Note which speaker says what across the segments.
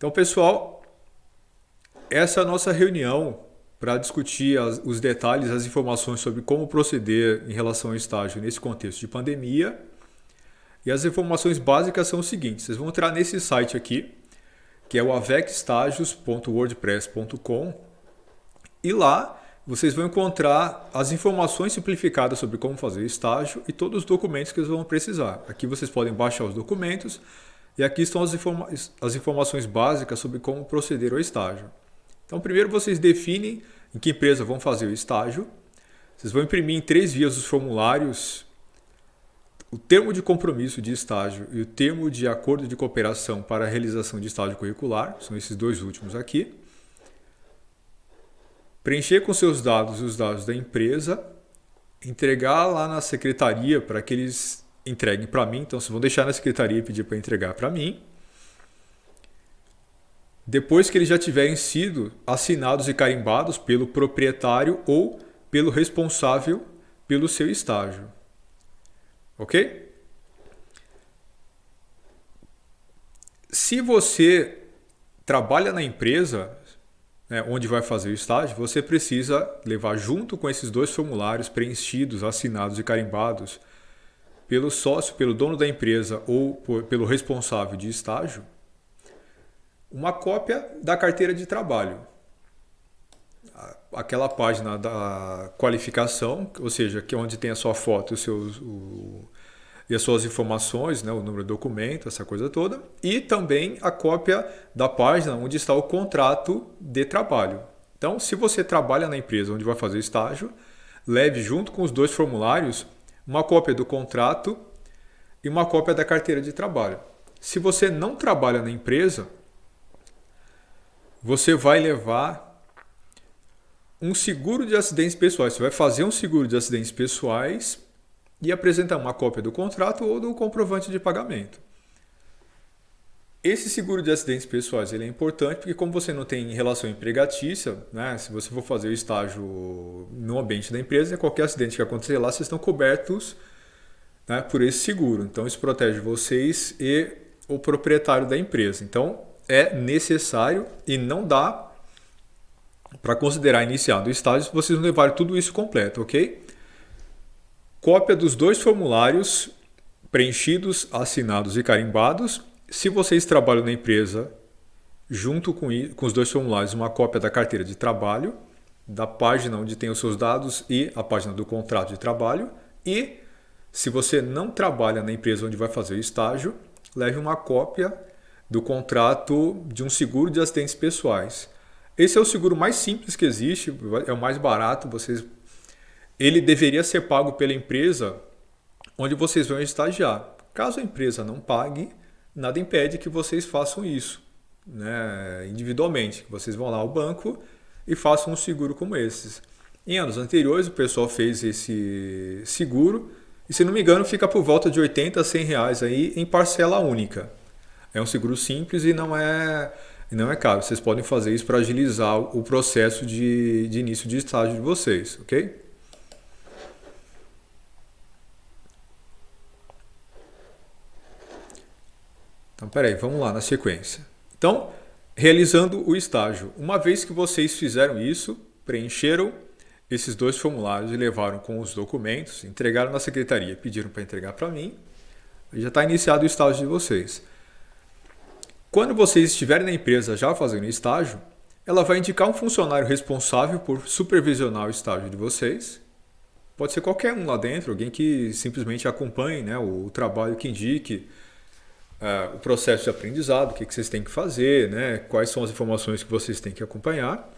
Speaker 1: Então, pessoal, essa é a nossa reunião para discutir os detalhes, as informações sobre como proceder em relação ao estágio nesse contexto de pandemia. E as informações básicas são o seguinte: vocês vão entrar nesse site aqui, que é o avecstagios.wordpress.com, e lá vocês vão encontrar as informações simplificadas sobre como fazer o estágio e todos os documentos que vocês vão precisar. Aqui vocês podem baixar os documentos e aqui estão as informações básicas sobre como proceder ao estágio. Então, primeiro vocês definem em que empresa vão fazer o estágio. Vocês vão imprimir em 3 vias os formulários, o termo de compromisso de estágio e o termo de acordo de cooperação para a realização de estágio curricular. São esses dois últimos aqui. Preencher com seus dados e os dados da empresa. Entregar lá na secretaria para que eles entreguem para mim. Então, vocês vão deixar na secretaria e pedir para entregar para mim. Depois que eles já tiverem sido assinados e carimbados pelo proprietário ou pelo responsável pelo seu estágio. Ok? Se você trabalha na empresa, né, onde vai fazer o estágio, você precisa levar junto com esses 2 formulários preenchidos, assinados e carimbados pelo sócio, pelo dono da empresa ou pelo responsável de estágio, uma cópia da carteira de trabalho. Aquela página da qualificação, ou seja, que é onde tem a sua foto e as suas informações, né, o número do documento, essa coisa toda. E também a cópia da página onde está o contrato de trabalho. Então, se você trabalha na empresa onde vai fazer o estágio, leve junto com os 2 formulários uma cópia do contrato e uma cópia da carteira de trabalho. Se você não trabalha na empresa, você vai levar um seguro de acidentes pessoais. Você vai fazer um seguro de acidentes pessoais e apresentar uma cópia do contrato ou do comprovante de pagamento. Esse seguro de acidentes pessoais ele é importante porque, como você não tem relação empregatícia, né, se você for fazer o estágio no ambiente da empresa, qualquer acidente que acontecer lá, vocês estão cobertos, né, por esse seguro. Então, isso protege vocês e o proprietário da empresa. Então, é necessário e não dá para considerar iniciado o estágio se vocês não levarem tudo isso completo, ok? Cópia dos 2 formulários preenchidos, assinados e carimbados. Se vocês trabalham na empresa, junto com os 2 formulários, uma cópia da carteira de trabalho, da página onde tem os seus dados e a página do contrato de trabalho. E, se você não trabalha na empresa onde vai fazer o estágio, leve uma cópia do contrato de um seguro de acidentes pessoais. Esse é o seguro mais simples que existe, é o mais barato. Ele deveria ser pago pela empresa onde vocês vão estagiar. Caso a empresa não pague, nada impede que vocês façam isso, né, individualmente. Vocês vão lá ao banco e façam um seguro como esses. Em anos anteriores, o pessoal fez esse seguro e, se não me engano, fica por volta de R$80 a R$100 aí em parcela única. É um seguro simples e não é caro. Vocês podem fazer isso para agilizar o processo de início de estágio de vocês, ok? Então, peraí, vamos lá na sequência. Então, realizando o estágio. Uma vez que vocês fizeram isso, preencheram esses 2 formulários e levaram com os documentos, entregaram na secretaria, pediram para entregar para mim, já está iniciado o estágio de vocês. Quando vocês estiverem na empresa já fazendo estágio, ela vai indicar um funcionário responsável por supervisionar o estágio de vocês. Pode ser qualquer um lá dentro, alguém que simplesmente acompanhe, né, o trabalho, que indique o processo de aprendizado, o que vocês têm que fazer, né, quais são as informações que vocês têm que acompanhar.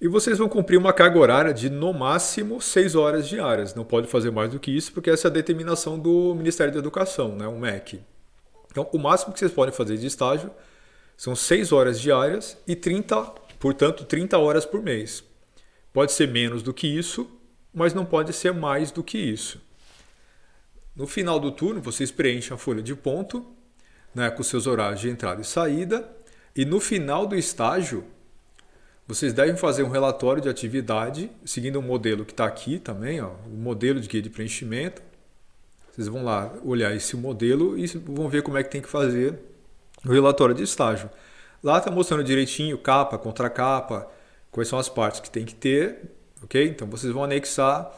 Speaker 1: E vocês vão cumprir uma carga horária de, no máximo, 6 horas diárias. Não pode fazer mais do que isso, porque essa é a determinação do Ministério da Educação, né, o MEC. Então, o máximo que vocês podem fazer de estágio são 6 horas diárias e 30 horas por mês. Pode ser menos do que isso, mas não pode ser mais do que isso. No final do turno, vocês preenchem a folha de ponto, né, com seus horários de entrada e saída. E no final do estágio, vocês devem fazer um relatório de atividade, seguindo um modelo que está aqui também, ó, o modelo de guia de preenchimento. Vocês vão lá olhar esse modelo e vão ver como é que tem que fazer o relatório de estágio. Lá está mostrando direitinho capa, contracapa, quais são as partes que tem que ter, ok? Então vocês vão anexar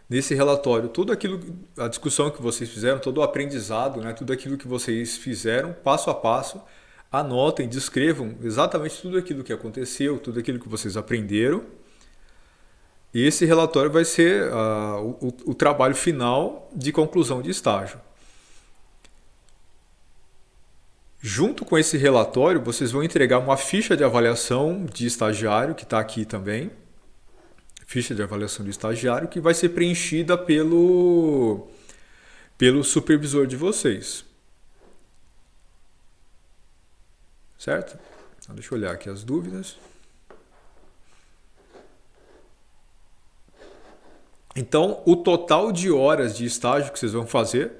Speaker 1: nesse relatório tudo aquilo, a discussão que vocês fizeram, todo o aprendizado, né? Tudo aquilo que vocês fizeram, passo a passo. Anotem, descrevam exatamente tudo aquilo que aconteceu, tudo aquilo que vocês aprenderam. E esse relatório vai ser o trabalho final de conclusão de estágio. Junto com esse relatório, vocês vão entregar uma ficha de avaliação de estagiário, que está aqui também. Ficha de avaliação de estagiário, que vai ser preenchida pelo supervisor de vocês. Certo? Então, deixa eu olhar aqui as dúvidas. Então, o total de horas de estágio que vocês vão fazer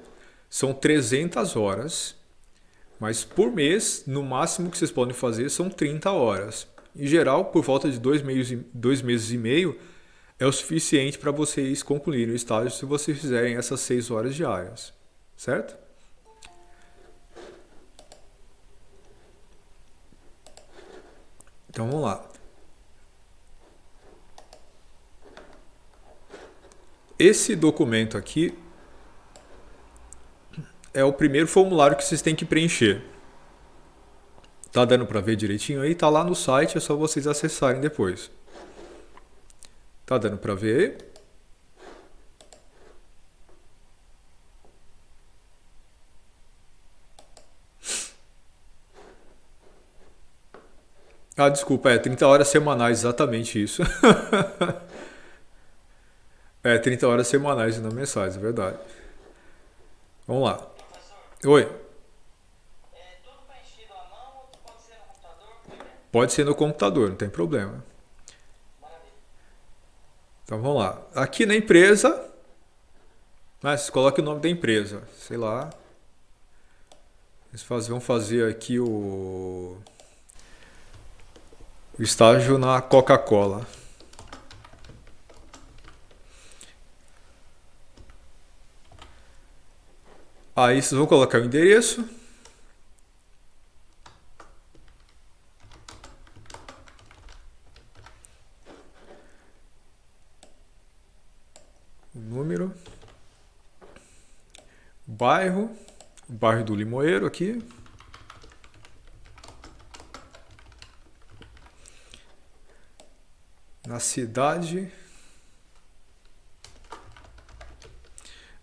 Speaker 1: são 300 horas. Mas por mês, no máximo que vocês podem fazer são 30 horas. Em geral, por volta de 2 meses e meio, é o suficiente para vocês concluírem o estágio se vocês fizerem essas 6 horas diárias. Certo? Então vamos lá. Esse documento aqui é o primeiro formulário que vocês têm que preencher. Tá dando para ver direitinho aí? Tá lá no site, é só vocês acessarem depois. Tá dando para ver? Ah, desculpa, 30 horas semanais, exatamente isso. 30 horas semanais e não mensais, é verdade. Vamos lá. Oi. Pode ser no computador, não tem problema. Então vamos lá. Aqui na empresa, né, vocês colocam o nome da empresa, sei lá. Eles vão fazer aqui o estágio na Coca-Cola. Aí vocês vão colocar o endereço. O número. O bairro do Limoeiro aqui. Na cidade.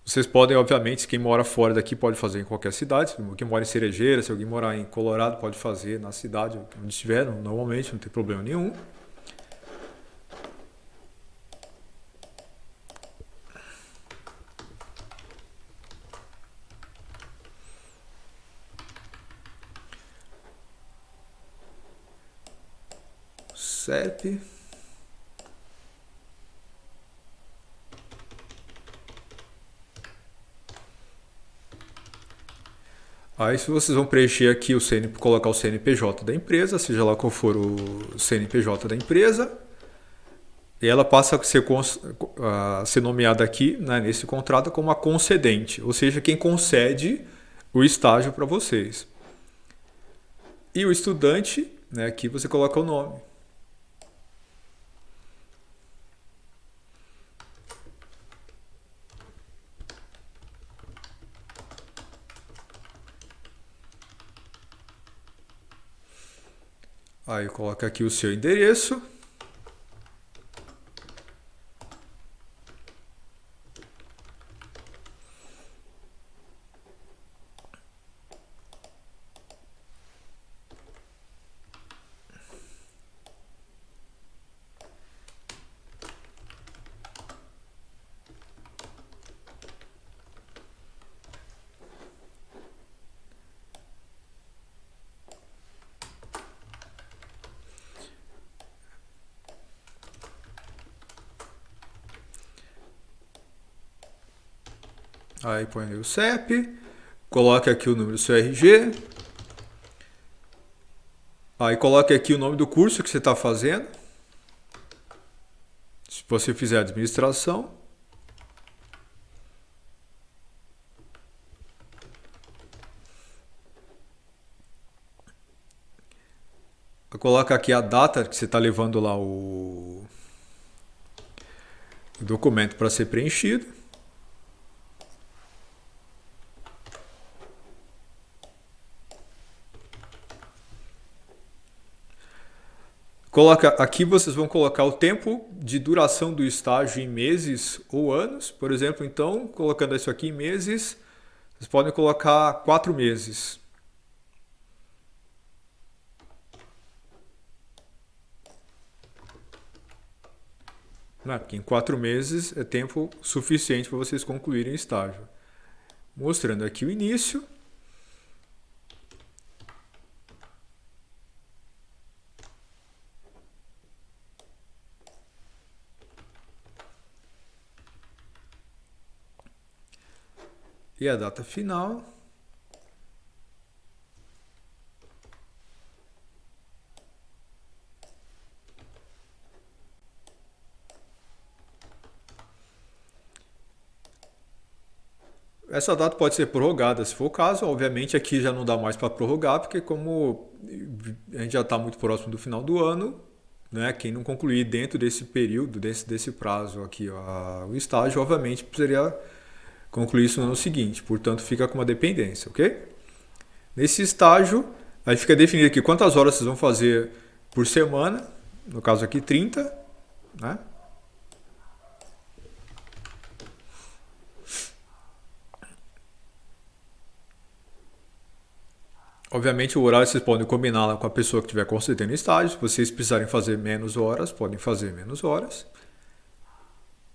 Speaker 1: Vocês podem, obviamente, quem mora fora daqui pode fazer em qualquer cidade. Quem mora em Cerejeira, se alguém morar em Colorado, pode fazer na cidade onde estiver, normalmente, não tem problema nenhum. CEP. Aí se vocês vão preencher aqui colocar o CNPJ da empresa, seja lá qual for o CNPJ da empresa, e ela passa a ser nomeada aqui, né, nesse contrato como a concedente, ou seja, quem concede o estágio para vocês. E o estudante, né, aqui você coloca o nome. Aí coloca aqui o seu endereço. Aí põe o CEP, coloque aqui o número do seu RG. Aí coloque aqui o nome do curso que você está fazendo. Se você fizer administração. Coloca aqui a data que você está levando lá o documento para ser preenchido. Coloca, aqui vocês vão colocar o tempo de duração do estágio em meses ou anos. Por exemplo, então, colocando isso aqui em meses, vocês podem colocar 4 meses. Porque em 4 meses é tempo suficiente para vocês concluírem o estágio. Mostrando aqui o início. E a data final. Essa data pode ser prorrogada se for o caso. Obviamente aqui já não dá mais para prorrogar, porque como a gente já está muito próximo do final do ano, né, quem não concluir dentro desse período, desse prazo aqui, o estágio, obviamente precisaria concluir isso no ano seguinte. Portanto, fica com uma dependência, ok? Nesse estágio, aí fica definido aqui quantas horas vocês vão fazer por semana. No caso aqui, 30, né? Obviamente o horário vocês podem combinar lá com a pessoa que estiver concedendo estágio. Se vocês precisarem fazer menos horas, podem fazer menos horas.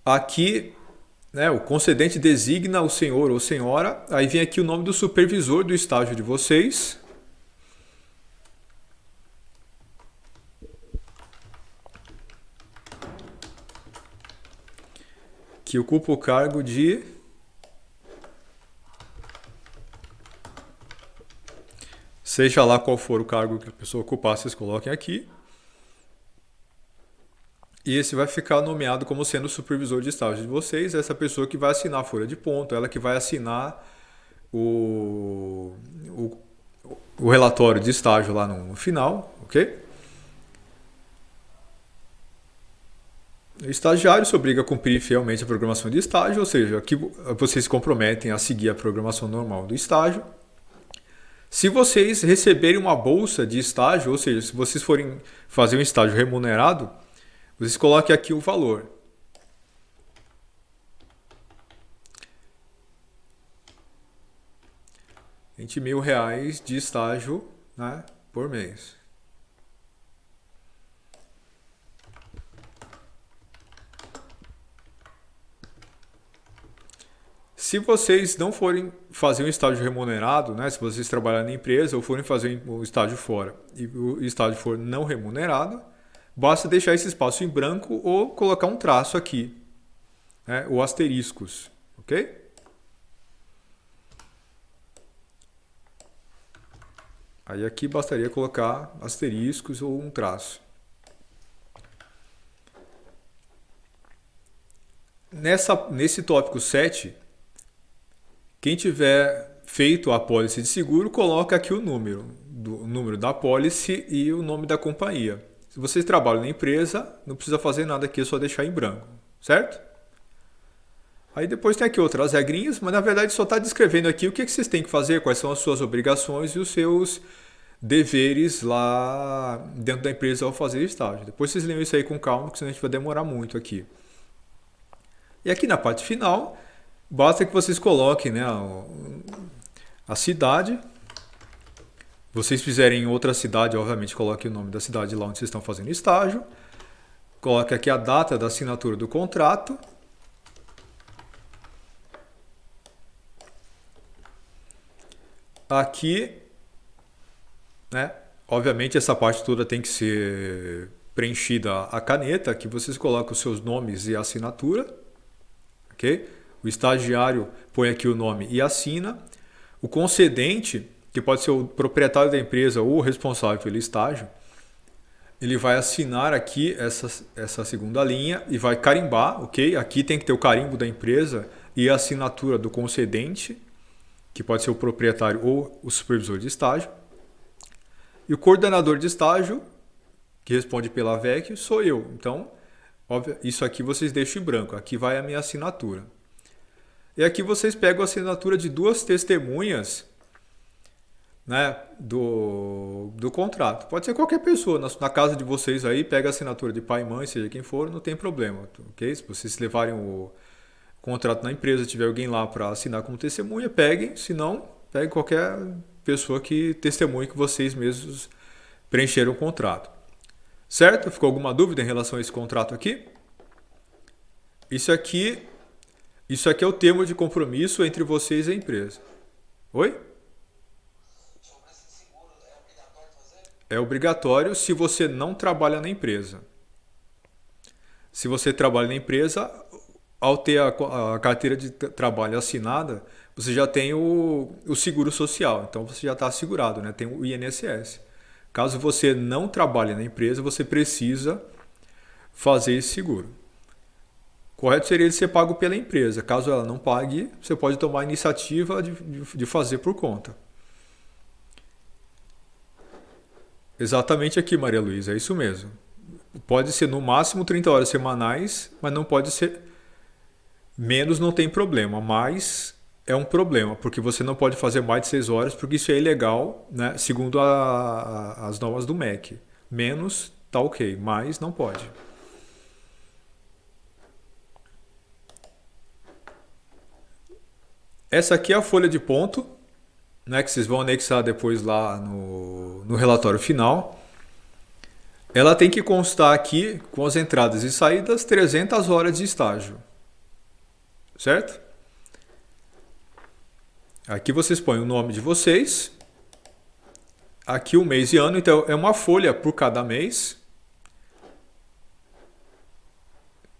Speaker 1: Aqui, né, o concedente designa o senhor ou senhora. Aí vem aqui o nome do supervisor do estágio de vocês. Que ocupa o cargo de... Seja lá qual for o cargo que a pessoa ocupar, vocês coloquem aqui. E esse vai ficar nomeado como sendo o supervisor de estágio de vocês. Essa pessoa que vai assinar a folha de ponto, ela que vai assinar o relatório de estágio lá no final, ok? O estagiário se obriga a cumprir fielmente a programação de estágio, ou seja, aqui vocês se comprometem a seguir a programação normal do estágio. Se vocês receberem uma bolsa de estágio, ou seja, se vocês forem fazer um estágio remunerado, vocês coloquem aqui o valor. R$20.000 de estágio, né, por mês. Se vocês não forem fazer um estágio remunerado, né, se vocês trabalharem na empresa ou forem fazer um estágio fora e o estágio for não remunerado, basta deixar esse espaço em branco ou colocar um traço aqui, né, ou asteriscos, ok? Aí aqui bastaria colocar asteriscos ou um traço. Nesse tópico 7, quem tiver feito a apólice de seguro, coloca aqui o número da apólice e o nome da companhia. Se vocês trabalham na empresa, não precisa fazer nada aqui, é só deixar em branco, certo? Aí depois tem aqui outras regrinhas, mas na verdade só está descrevendo aqui o que vocês têm que fazer, quais são as suas obrigações e os seus deveres lá dentro da empresa ao fazer estágio. Depois vocês leiam isso aí com calma, porque senão a gente vai demorar muito aqui. E aqui na parte final, basta que vocês coloquem, né, a cidade. Vocês fizerem em outra cidade, obviamente coloquem o nome da cidade lá onde vocês estão fazendo estágio. Coloque aqui a data da assinatura do contrato. Aqui, né, obviamente essa parte toda tem que ser preenchida a caneta. Aqui vocês colocam os seus nomes e a assinatura. Okay? O estagiário põe aqui o nome e assina. O concedente, que pode ser o proprietário da empresa ou o responsável pelo estágio, ele vai assinar aqui essa segunda linha e vai carimbar, ok? Aqui tem que ter o carimbo da empresa e a assinatura do concedente, que pode ser o proprietário ou o supervisor de estágio. E o coordenador de estágio que responde pela VEC sou eu. Então, óbvio, isso aqui vocês deixam em branco. Aqui vai a minha assinatura. E aqui vocês pegam a assinatura de duas testemunhas, né, do contrato. Pode ser qualquer pessoa na casa de vocês aí, pega a assinatura de pai e mãe, seja quem for, não tem problema, ok? Se vocês levarem o contrato na empresa, tiver alguém lá para assinar como testemunha, peguem, se não, pegue qualquer pessoa que testemunhe que vocês mesmos preencheram o contrato. Certo? Ficou alguma dúvida em relação a esse contrato aqui? Isso aqui é o termo de compromisso entre vocês e a empresa. Oi? É obrigatório se você não trabalha na empresa. Se você trabalha na empresa, ao ter a carteira de trabalho assinada, você já tem o seguro social. Então você já está assegurado, né? Tem o INSS. Caso você não trabalhe na empresa, você precisa fazer esse seguro. Correto seria ele ser pago pela empresa. Caso ela não pague, você pode tomar a iniciativa de fazer por conta. Exatamente aqui, Maria Luísa, é isso mesmo. Pode ser no máximo 30 horas semanais, mas não pode ser menos, não tem problema. Mais é um problema, porque você não pode fazer mais de 6 horas, porque isso é ilegal, né? Segundo as normas do MEC. Menos tá ok, mais não pode. Essa aqui é a folha de ponto, né, que vocês vão anexar depois lá no relatório final. Ela tem que constar aqui, com as entradas e saídas, 300 horas de estágio. Certo? Aqui vocês põem o nome de vocês. Aqui o mês e ano, então é uma folha por cada mês.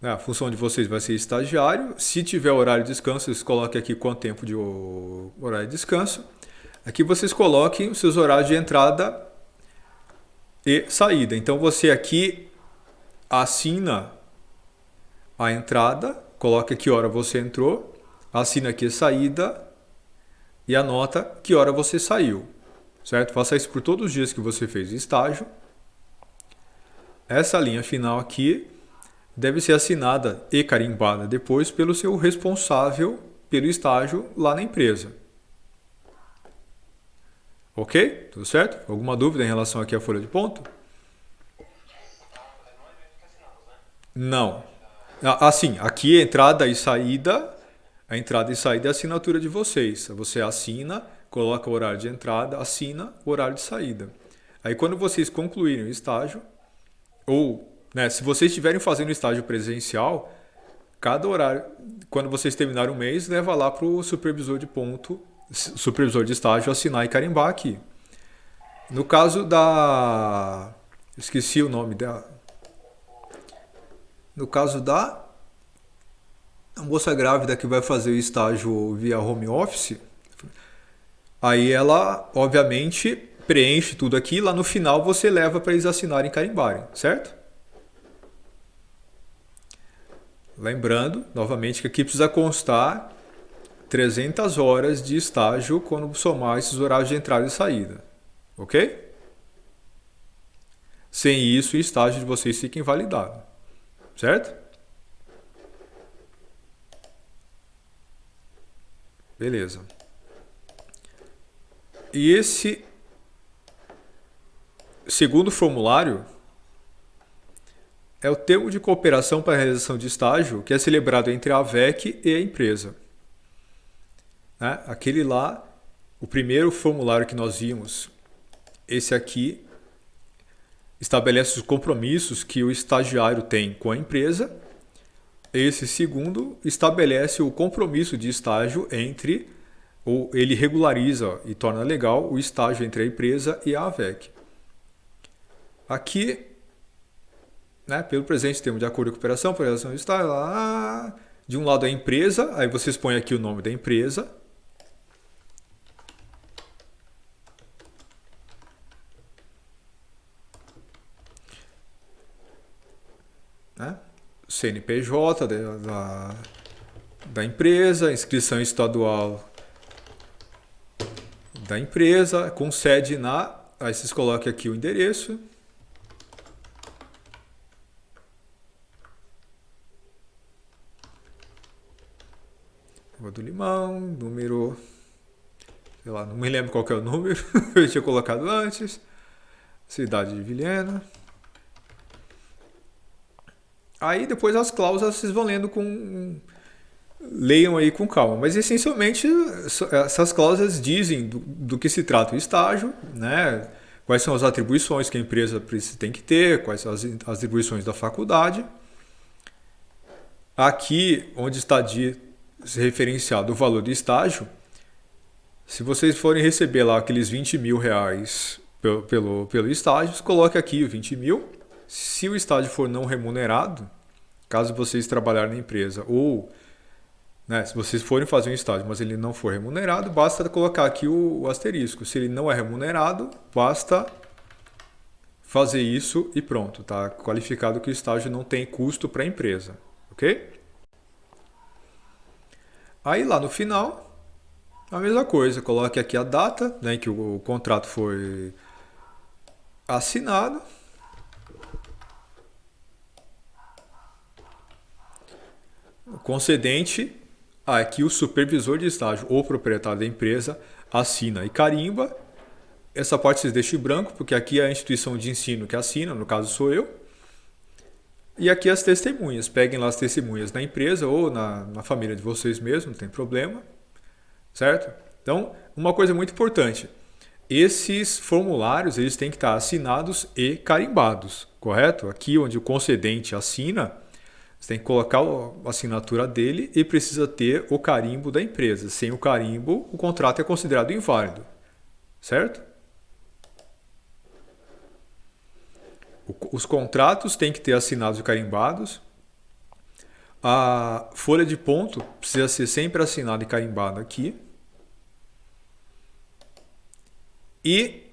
Speaker 1: A função de vocês vai ser estagiário. Se tiver horário de descanso, vocês coloquem aqui quanto tempo de horário de descanso. Aqui vocês coloquem os seus horários de entrada e saída. Então você aqui assina a entrada, coloca que hora você entrou, assina aqui a saída e anota que hora você saiu. Certo? Faça isso por todos os dias que você fez estágio. Essa linha final aqui deve ser assinada e carimbada depois pelo seu responsável pelo estágio lá na empresa. Ok? Tudo certo? Alguma dúvida em relação aqui à folha de ponto? Não. Assim, aqui entrada e saída, a entrada e saída é a assinatura de vocês. Você assina, coloca o horário de entrada, assina o horário de saída. Aí quando vocês concluírem o estágio, ou né, se vocês estiverem fazendo estágio presencial, cada horário, quando vocês terminarem o mês, leva lá para o supervisor de ponto, supervisor de estágio assinar e carimbar aqui. No caso da... esqueci o nome dela. No caso da a moça grávida que vai fazer o estágio via home office, aí ela, obviamente, preenche tudo aqui. Lá no final você leva para eles assinarem e carimbarem, certo? Lembrando, novamente, que aqui precisa constar 300 horas de estágio quando somar esses horários de entrada e saída. Ok? Sem isso, o estágio de vocês fica invalidado. Certo? Beleza. E esse segundo formulário é o termo de cooperação para a realização de estágio que é celebrado entre a VEC e a empresa. Né? Aquele lá, o primeiro formulário que nós vimos, esse aqui estabelece os compromissos que o estagiário tem com a empresa. Esse segundo estabelece o compromisso de estágio entre, ou ele regulariza e torna legal o estágio entre a empresa e a AVEC. Aqui, né, pelo presente termo de acordo de cooperação para a realização de estágio, de um lado a empresa, aí vocês põem aqui o nome da empresa. Né? CNPJ da empresa, inscrição estadual da empresa, com sede na... Aí vocês colocam aqui o endereço. Rua do Limão, número, sei lá, não me lembro qual que é o número, eu tinha colocado antes. Cidade de Vilhena. Aí depois as cláusulas vocês vão lendo com. Leiam aí com calma. Mas essencialmente essas cláusulas dizem do que se trata o estágio, né? Quais são as atribuições que a empresa tem que ter, quais são as atribuições da faculdade. Aqui, onde está referenciado o valor do estágio, se vocês forem receber lá aqueles 20 mil reais pelo estágio, coloque aqui o 20 mil. Se o estágio for não remunerado, caso vocês trabalharem na empresa, ou né, se vocês forem fazer um estágio, mas ele não for remunerado, basta colocar aqui o asterisco. Se ele não é remunerado, basta fazer isso e pronto. Tá qualificado que o estágio não tem custo para a empresa. Ok? Aí lá no final, a mesma coisa. Coloque aqui a data, né, que o contrato foi assinado. O concedente, aqui o supervisor de estágio ou proprietário da empresa assina e carimba. Essa parte vocês deixem em branco, porque aqui é a instituição de ensino que assina, no caso sou eu. E aqui as testemunhas. Peguem lá as testemunhas na empresa ou na família de vocês mesmo, não tem problema. Certo? Então, uma coisa muito importante. Esses formulários eles têm que estar assinados e carimbados, correto? Aqui onde o concedente assina, você tem que colocar a assinatura dele e precisa ter o carimbo da empresa. Sem o carimbo, o contrato é considerado inválido. Certo? Os contratos têm que ter assinados e carimbados. A folha de ponto precisa ser sempre assinada e carimbada aqui. E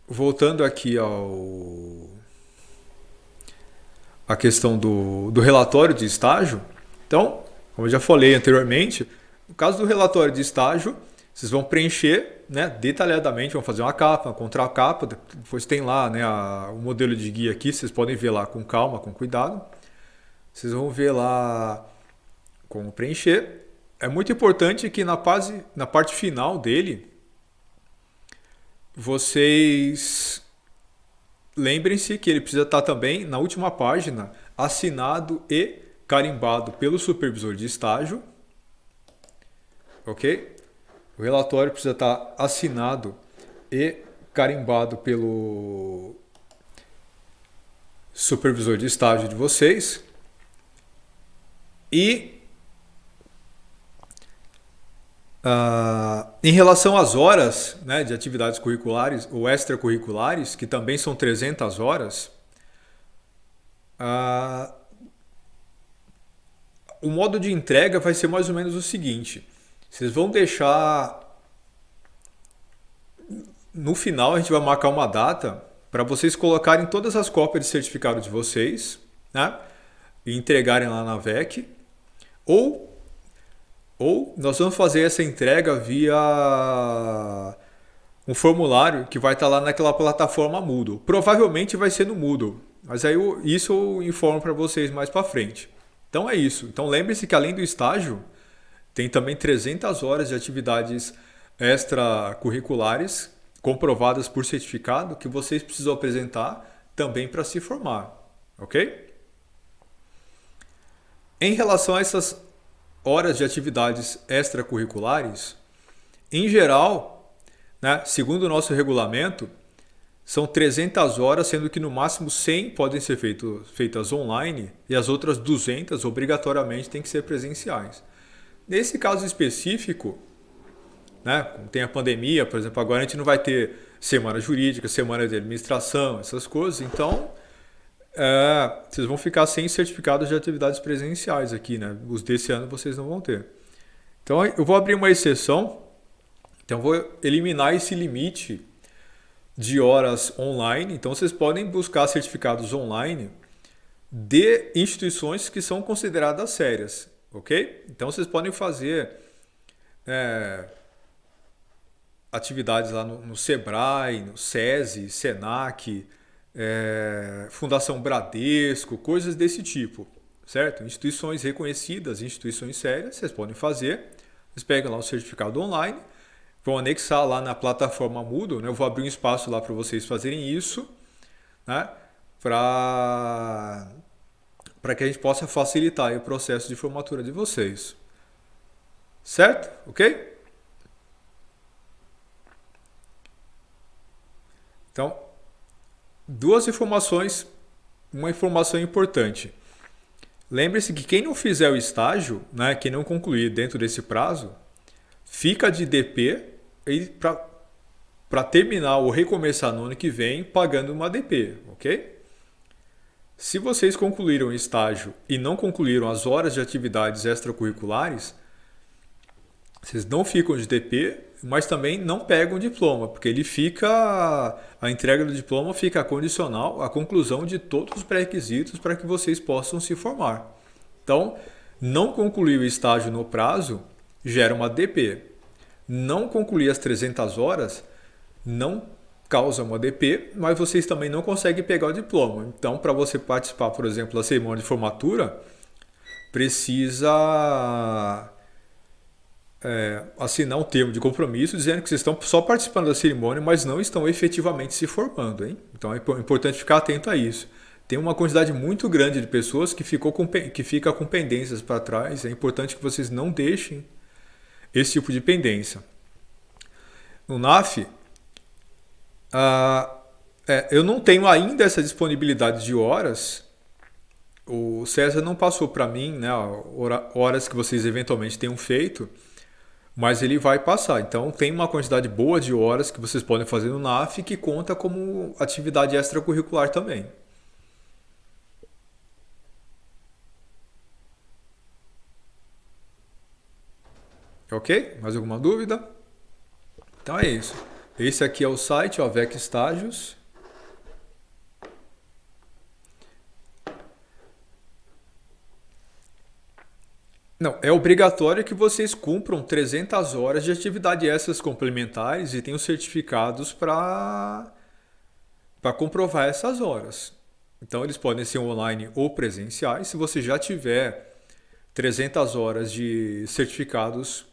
Speaker 1: voltando aqui a questão do relatório de estágio. Então, como eu já falei anteriormente, no caso do relatório de estágio, vocês vão preencher, né, detalhadamente, vão fazer uma capa, uma contracapa, depois tem lá, né, o modelo de guia aqui, vocês podem ver lá com calma, com cuidado. Vocês vão ver lá como preencher. É muito importante que na parte final dele, vocês lembrem-se que ele precisa estar também na última página, assinado e carimbado pelo supervisor de estágio. Ok? O relatório precisa estar assinado e carimbado pelo supervisor de estágio de vocês. E em relação às horas, né, de atividades curriculares ou extracurriculares, que também são 300 horas, o modo de entrega vai ser mais ou menos o seguinte. Vocês vão deixar... No final a gente vai marcar uma data para vocês colocarem todas as cópias de certificado de vocês, né, e entregarem lá na VEC. Ou nós vamos fazer essa entrega via um formulário que vai estar lá naquela plataforma Moodle. Provavelmente vai ser no Moodle, mas aí isso eu informo para vocês mais para frente. Então é isso. Então lembre-se que além do estágio, tem também 300 horas de atividades extracurriculares comprovadas por certificado que vocês precisam apresentar também para se formar. Ok? Em relação a essas horas de atividades extracurriculares, em geral, né, segundo o nosso regulamento, são 300 horas, sendo que no máximo 100 podem ser feitas online e as outras 200 obrigatoriamente têm que ser presenciais. Nesse caso específico, né, tem a pandemia, por exemplo, agora a gente não vai ter semana jurídica, semana de administração, essas coisas, então vocês vão ficar sem certificados de atividades presenciais aqui, né? Os desse ano vocês não vão ter. Então eu vou abrir uma exceção, então vou eliminar esse limite de horas online. Então vocês podem buscar certificados online de instituições que são consideradas sérias, ok? Então vocês podem fazer atividades lá no Sebrae, no SESI, Senac, Fundação Bradesco, coisas desse tipo, certo? Instituições reconhecidas, instituições sérias, vocês podem fazer. Vocês pegam lá o certificado online, vão anexar lá na plataforma Moodle, né? Eu vou abrir um espaço lá para vocês fazerem isso, né? Para que a gente possa facilitar aí o processo de formatura de vocês. Certo? Ok? Então, duas informações. Uma informação importante. Lembre-se que quem não fizer o estágio, né, quem não concluir dentro desse prazo, fica de DP para terminar ou recomeçar no ano que vem pagando uma DP, ok? Se vocês concluíram o estágio e não concluíram as horas de atividades extracurriculares, vocês não ficam de DP, mas também não pegam o diploma, porque a entrega do diploma fica condicional à conclusão de todos os pré-requisitos para que vocês possam se formar. Então, não concluir o estágio no prazo gera uma DP. Não concluir as 300 horas não causa uma DP, mas vocês também não conseguem pegar o diploma. Então, para você participar, por exemplo, da cerimônia de formatura, precisa assinar um termo de compromisso dizendo que vocês estão só participando da cerimônia, mas não estão efetivamente se formando, hein? Então é importante ficar atento a isso. Tem uma quantidade muito grande de pessoas que fica com pendências para trás. É importante que vocês não deixem esse tipo de pendência. No NAF, eu não tenho ainda essa disponibilidade de horas. O César não passou para mim, né, horas que vocês eventualmente tenham feito, mas ele vai passar. Então tem uma quantidade boa de horas que vocês podem fazer no NAF que conta como atividade extracurricular também. Ok? Mais alguma dúvida? Então é isso. Esse aqui é o site, o AVEC Estágios. Não, é obrigatório que vocês cumpram 300 horas de atividade extras complementares e tenham certificados para comprovar essas horas. Então eles podem ser online ou presenciais. Se você já tiver 300 horas de certificados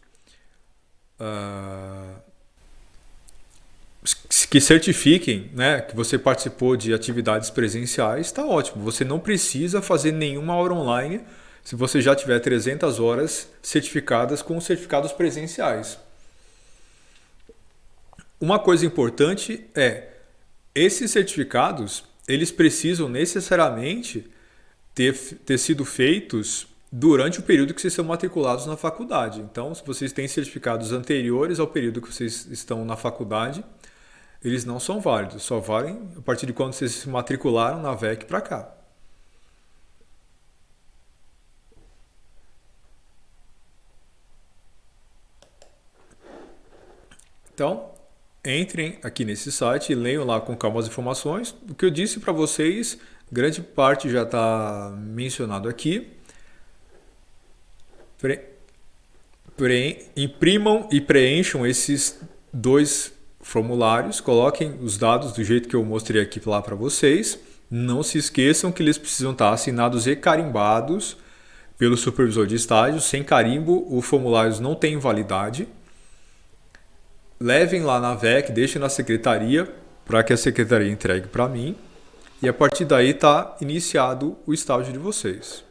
Speaker 1: que certifiquem, né, que você participou de atividades presenciais, está ótimo. Você não precisa fazer nenhuma hora online se você já tiver 300 horas certificadas com certificados presenciais. Uma coisa importante é, esses certificados, eles precisam necessariamente ter sido feitos durante o período que vocês são matriculados na faculdade. Então, se vocês têm certificados anteriores ao período que vocês estão na faculdade, eles não são válidos, só valem a partir de quando vocês se matricularam na VEC para cá. Então, entrem aqui nesse site e leiam lá com calma as informações. O que eu disse para vocês, grande parte já está mencionado aqui. Imprimam e preencham esses dois formulários, coloquem os dados do jeito que eu mostrei aqui lá para vocês. Não se esqueçam que eles precisam estar assinados e carimbados pelo supervisor de estágio. Sem carimbo, os formulários não têm validade. Levem lá na VEC, deixem na secretaria para que a secretaria entregue para mim. E a partir daí está iniciado o estágio de vocês.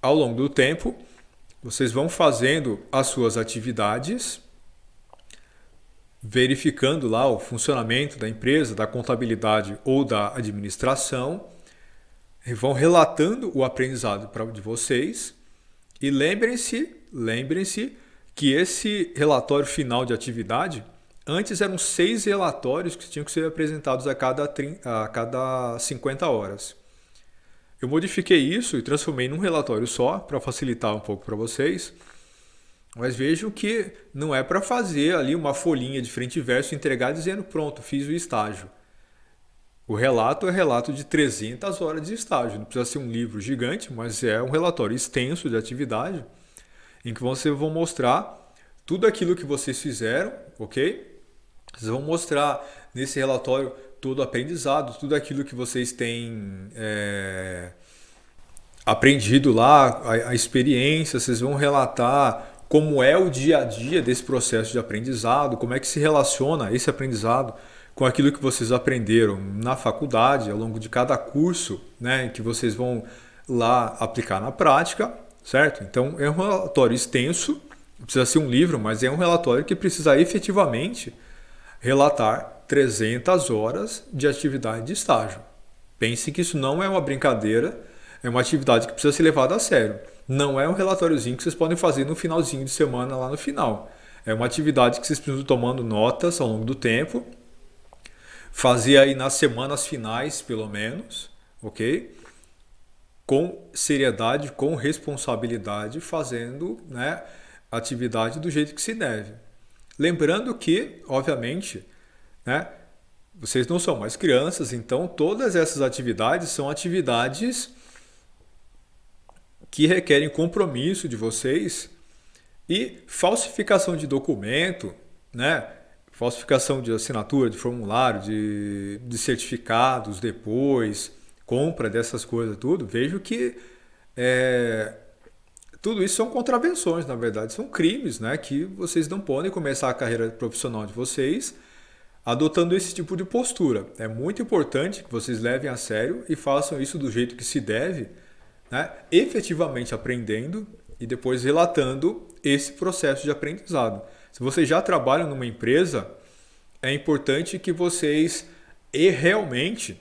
Speaker 1: Ao longo do tempo, vocês vão fazendo as suas atividades, verificando lá o funcionamento da empresa, da contabilidade ou da administração, e vão relatando o aprendizado de vocês. E lembrem-se que esse relatório final de atividade, antes eram 6 relatórios que tinham que ser apresentados a cada 50 horas. Eu modifiquei isso e transformei num relatório só, para facilitar um pouco para vocês. Mas vejam que não é para fazer ali uma folhinha de frente e verso e entregar dizendo pronto, fiz o estágio. O relato é relato de 300 horas de estágio. Não precisa ser um livro gigante, mas é um relatório extenso de atividade em que vocês vão mostrar tudo aquilo que vocês fizeram, ok? Vocês vão mostrar nesse relatório todo o aprendizado, tudo aquilo que vocês têm aprendido lá, a experiência, vocês vão relatar como é o dia a dia desse processo de aprendizado, como é que se relaciona esse aprendizado com aquilo que vocês aprenderam na faculdade, ao longo de cada curso, né, que vocês vão lá aplicar na prática, certo? Então é um relatório extenso, precisa ser um livro, mas é um relatório que precisa efetivamente relatar 300 horas de atividade de estágio. Pense que isso não é uma brincadeira, é uma atividade que precisa ser levada a sério. Não é um relatóriozinho que vocês podem fazer no finalzinho de semana lá no final. É uma atividade que vocês precisam tomando notas ao longo do tempo, fazer aí nas semanas finais, pelo menos, ok? Com seriedade, com responsabilidade, fazendo, né, a atividade do jeito que se deve. Lembrando que, obviamente, né, vocês não são mais crianças, então todas essas atividades são atividades que requerem compromisso de vocês e falsificação de documento, né? Falsificação de assinatura, de formulário, de certificados depois, compra dessas coisas, tudo. Vejo que tudo isso são contravenções, na verdade, são crimes, né? Que vocês não podem começar a carreira profissional de vocês adotando esse tipo de postura. É muito importante que vocês levem a sério e façam isso do jeito que se deve, né? Efetivamente aprendendo e depois relatando esse processo de aprendizado. Se vocês já trabalham numa empresa, é importante que vocês realmente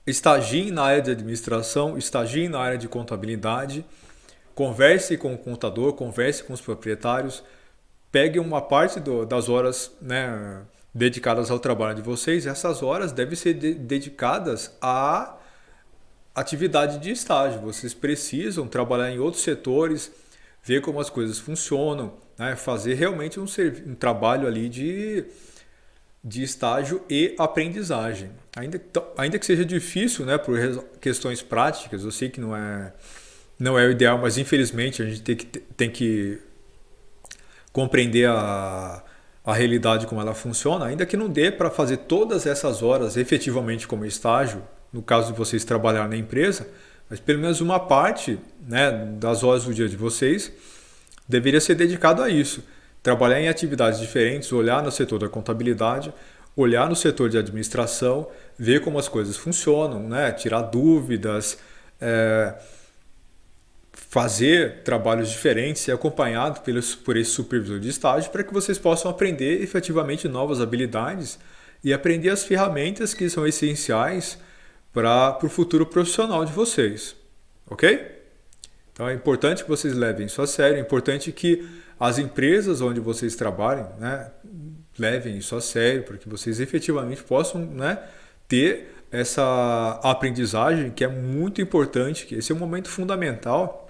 Speaker 1: estagiem na área de administração, estagiem na área de contabilidade, converse com o contador, converse com os proprietários, peguem uma parte das horas, né, dedicadas ao trabalho de vocês. Essas horas devem ser dedicadas à atividade de estágio. Vocês precisam trabalhar em outros setores, ver como as coisas funcionam, né? Fazer realmente um trabalho ali de estágio e aprendizagem. Ainda que seja difícil, né, por questões práticas, eu sei que não é o ideal, mas infelizmente a gente tem que compreender a realidade como ela funciona, ainda que não dê para fazer todas essas horas efetivamente como estágio, no caso de vocês trabalharem na empresa, mas pelo menos uma parte, né, das horas do dia de vocês deveria ser dedicado a isso. Trabalhar em atividades diferentes, olhar no setor da contabilidade, olhar no setor de administração, ver como as coisas funcionam, né, tirar dúvidas, fazer trabalhos diferentes, ser acompanhado por esse supervisor de estágio para que vocês possam aprender efetivamente novas habilidades e aprender as ferramentas que são essenciais para o futuro profissional de vocês, ok? Então é importante que vocês levem isso a sério, é importante que as empresas onde vocês trabalhem, né, levem isso a sério, para que vocês efetivamente possam, né, ter essa aprendizagem que é muito importante, que esse é um momento fundamental,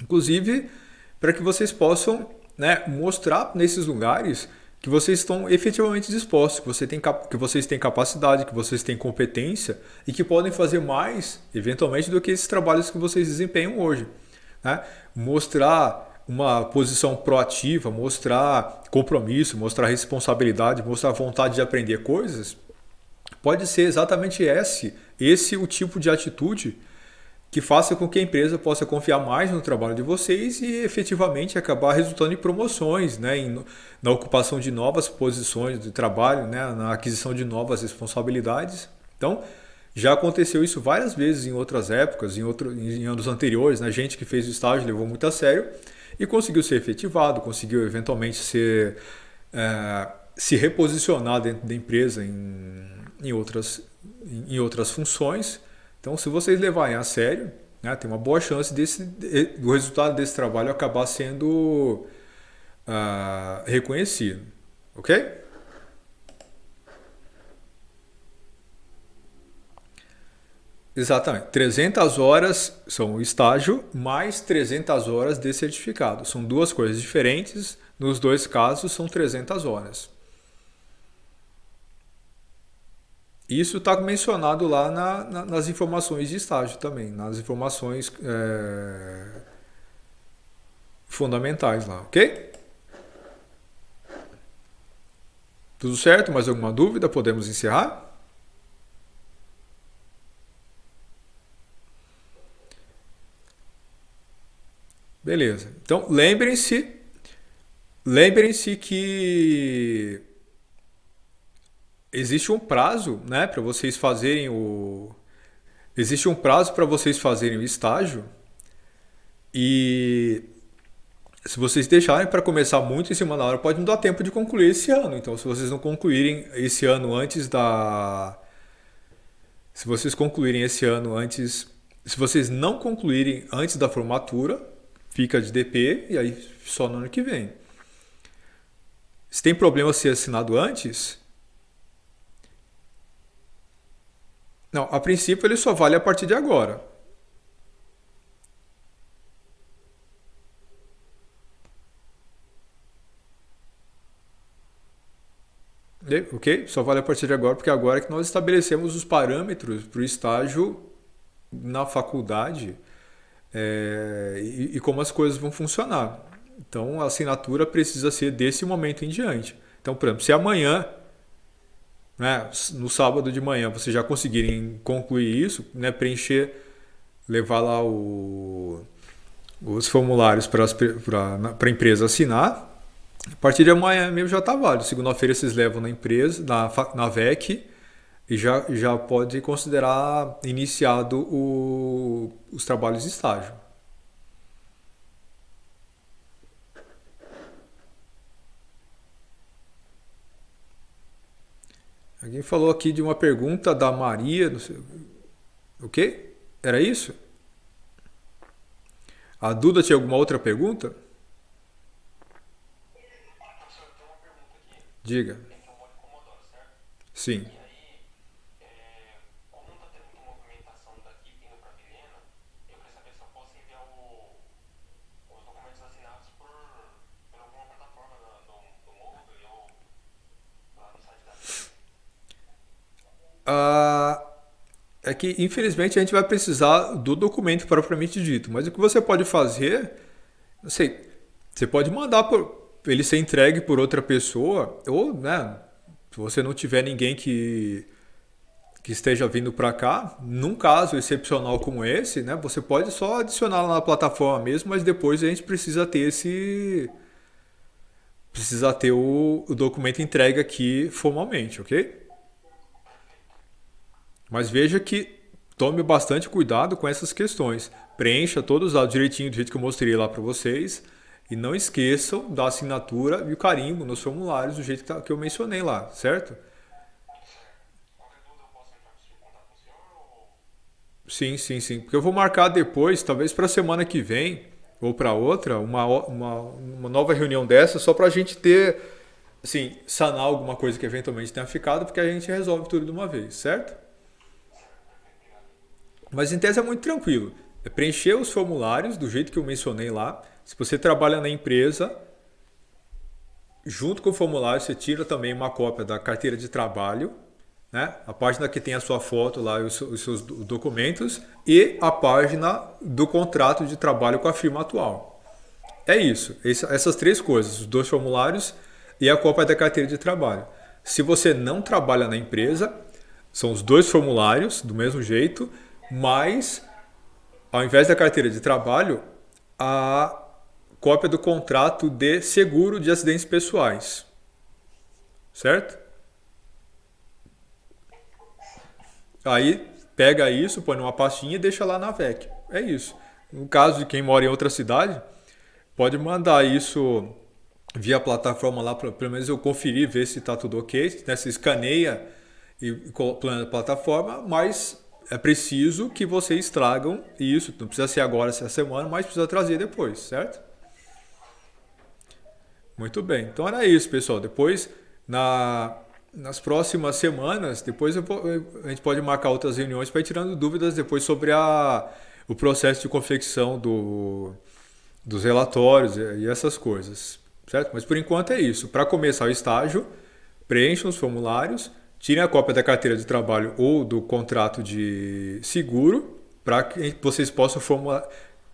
Speaker 1: inclusive para que vocês possam, né, mostrar nesses lugares que vocês estão efetivamente dispostos, que vocês têm capacidade, que vocês têm competência e que podem fazer mais, eventualmente, do que esses trabalhos que vocês desempenham hoje, né? Mostrar uma posição proativa, mostrar compromisso, mostrar responsabilidade, mostrar vontade de aprender coisas, pode ser exatamente esse o tipo de atitude que faça com que a empresa possa confiar mais no trabalho de vocês e efetivamente acabar resultando em promoções, né, na ocupação de novas posições de trabalho, né, na aquisição de novas responsabilidades. Então, já aconteceu isso várias vezes em outras épocas, em anos anteriores, né, gente que fez o estágio levou muito a sério e conseguiu ser efetivado, conseguiu eventualmente se reposicionar dentro da empresa em outras funções. Então, se vocês levarem a sério, né, tem uma boa chance do resultado desse trabalho acabar sendo reconhecido. Ok? Exatamente. 300 horas são o estágio, mais 300 horas de certificado. São duas coisas diferentes. Nos dois casos, são 300 horas. Isso está mencionado lá nas informações de estágio também, nas informações fundamentais lá, ok? Tudo certo? Mais alguma dúvida? Podemos encerrar? Beleza. Então, lembrem-se que existe um prazo, né, para vocês fazerem o existe um prazo para vocês fazerem o estágio e se vocês deixarem para começar muito em cima da hora, pode não dar tempo de concluir esse ano. Então, se vocês não concluírem esse ano antes da se vocês concluírem esse ano antes, se vocês não concluírem antes da formatura, fica de DP e aí só no ano que vem. Se tem problema ser assinado antes, não, a princípio ele só vale a partir de agora. Ok? Só vale a partir de agora, porque agora é que nós estabelecemos os parâmetros para o estágio na faculdade e como as coisas vão funcionar. Então a assinatura precisa ser desse momento em diante. Então, por exemplo, se amanhã, né, no sábado de manhã, vocês já conseguirem concluir isso, né, preencher, levar lá os formulários para a empresa assinar, a partir de amanhã mesmo já está válido. Segunda-feira vocês levam na empresa, na VEC, e já pode considerar iniciado os trabalhos de estágio. Alguém falou aqui de uma pergunta da Maria, não sei, o quê? Era isso? A Duda tinha alguma outra pergunta?
Speaker 2: Professor, tem uma pergunta aqui.
Speaker 1: Diga.
Speaker 2: É que eu moro em Comodoro, certo?
Speaker 1: Sim.
Speaker 2: E aí, como não está tendo muita movimentação daqui vindo para Vilhena, eu queria saber se eu posso enviar os documentos assinados por alguma plataforma do Moodle ou lá no site da empresa.
Speaker 1: Ah, é que, infelizmente, a gente vai precisar do documento propriamente dito. Mas o que você pode fazer, não sei, você pode mandar ele ser entregue por outra pessoa, ou, né, se você não tiver ninguém que esteja vindo para cá, num caso excepcional como esse, né, você pode só adicionar lá na plataforma mesmo, mas depois a gente precisa ter o documento entregue aqui formalmente, ok? Mas veja que tome bastante cuidado com essas questões. Preencha todos os dados direitinho do jeito que eu mostrei lá para vocês. E não esqueçam da assinatura e o carimbo nos formulários do jeito que eu mencionei lá, certo?
Speaker 2: Certo. Qualquer dúvida eu posso entrar em contato com o senhor ou...
Speaker 1: Sim, sim, sim. Porque eu vou marcar depois, talvez para a semana que vem ou para outra, uma nova reunião dessa, só para a gente ter, assim, sanar alguma coisa que eventualmente tenha ficado, porque a gente resolve tudo de uma vez, certo?
Speaker 2: Certo, perfeito, obrigado.
Speaker 1: Mas em tese é muito tranquilo. É preencher os formulários do jeito que eu mencionei lá. Se você trabalha na empresa, junto com o formulário você tira também uma cópia da carteira de trabalho, né? A página que tem a sua foto lá e os seus documentos e a página do contrato de trabalho com a firma atual. É isso. Essas três coisas, os dois formulários e a cópia da carteira de trabalho. Se você não trabalha na empresa, são os dois formulários do mesmo jeito, mas ao invés da carteira de trabalho, a cópia do contrato de seguro de acidentes pessoais. Certo? Aí pega isso, põe numa pastinha e deixa lá na VEC. É isso. No caso de quem mora em outra cidade, pode mandar isso via plataforma lá, pelo menos eu conferir, ver se está tudo ok. Né? Se escaneia e plana a plataforma, mas é preciso que vocês tragam isso. Não precisa ser agora, essa semana, mas precisa trazer depois, certo? Muito bem. Então era isso, pessoal. Depois, nas próximas semanas, depois a gente pode marcar outras reuniões para ir tirando dúvidas depois sobre o processo de confecção dos relatórios e essas coisas, certo? Mas por enquanto é isso. Para começar o estágio, preencham os formulários, tirem a cópia da carteira de trabalho ou do contrato de seguro para que vocês possam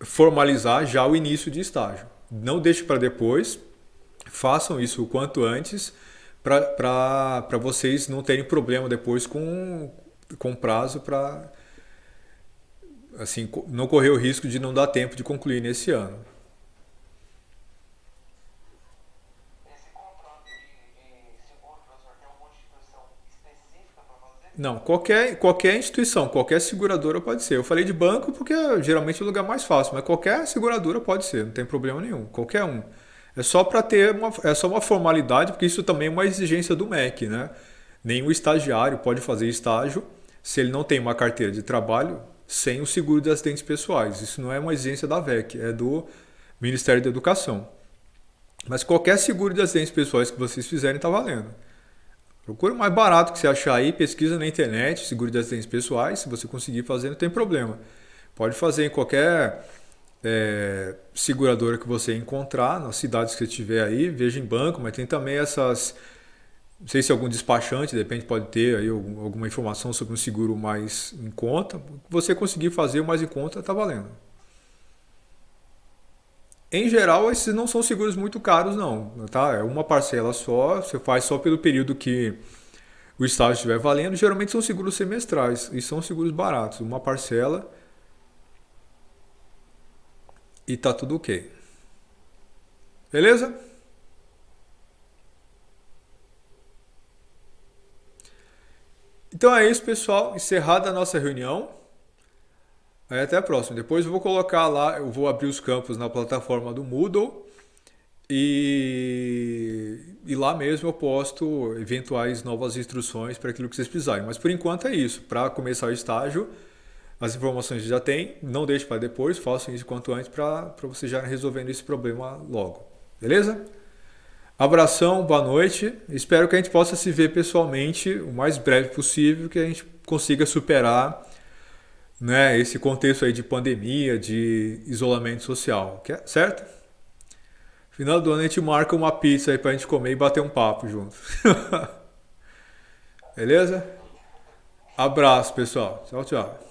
Speaker 1: formalizar já o início de estágio. Não deixe para depois, façam isso o quanto antes para vocês não terem problema depois com prazo para assim, não correr o risco de não dar tempo de concluir nesse ano. Não, qualquer instituição, qualquer seguradora pode ser. Eu falei de banco porque geralmente é o lugar mais fácil, mas qualquer seguradora pode ser, não tem problema nenhum, qualquer um. É só para ter é só uma formalidade, porque isso também é uma exigência do MEC, né? Nenhum estagiário pode fazer estágio se ele não tem uma carteira de trabalho sem o seguro de acidentes pessoais. Isso não é uma exigência da VEC, é do Ministério da Educação. Mas qualquer seguro de acidentes pessoais que vocês fizerem está valendo. Procura o mais barato que você achar aí, pesquisa na internet, seguro de acidentes pessoais, se você conseguir fazer, não tem problema. Pode fazer em qualquer seguradora que você encontrar, nas cidades que você tiver aí, veja em banco, mas tem também essas, não sei se algum despachante, de repente pode ter aí alguma informação sobre um seguro mais em conta. O que você conseguir fazer o mais em conta, está valendo. Em geral, esses não são seguros muito caros, não, tá? É uma parcela só, você faz só pelo período que o estágio estiver valendo. Geralmente são seguros semestrais e são seguros baratos, uma parcela e tá tudo ok. Beleza? Então é isso, pessoal. Encerrada a nossa reunião. Aí até a próxima. Depois eu vou colocar lá, eu vou abrir os campos na plataforma do Moodle e lá mesmo eu posto eventuais novas instruções para aquilo que vocês precisarem. Mas por enquanto é isso. Para começar o estágio, as informações já tem. Não deixe para depois, façam isso quanto antes para você já resolvendo esse problema logo. Beleza? Abração, boa noite. Espero que a gente possa se ver pessoalmente o mais breve possível, que a gente consiga superar, né, esse contexto aí de pandemia, de isolamento social, certo? Final do ano a gente marca uma pizza aí pra gente comer e bater um papo junto. Beleza?
Speaker 2: Perfeito.
Speaker 1: Abraço, pessoal. Tchau, tchau.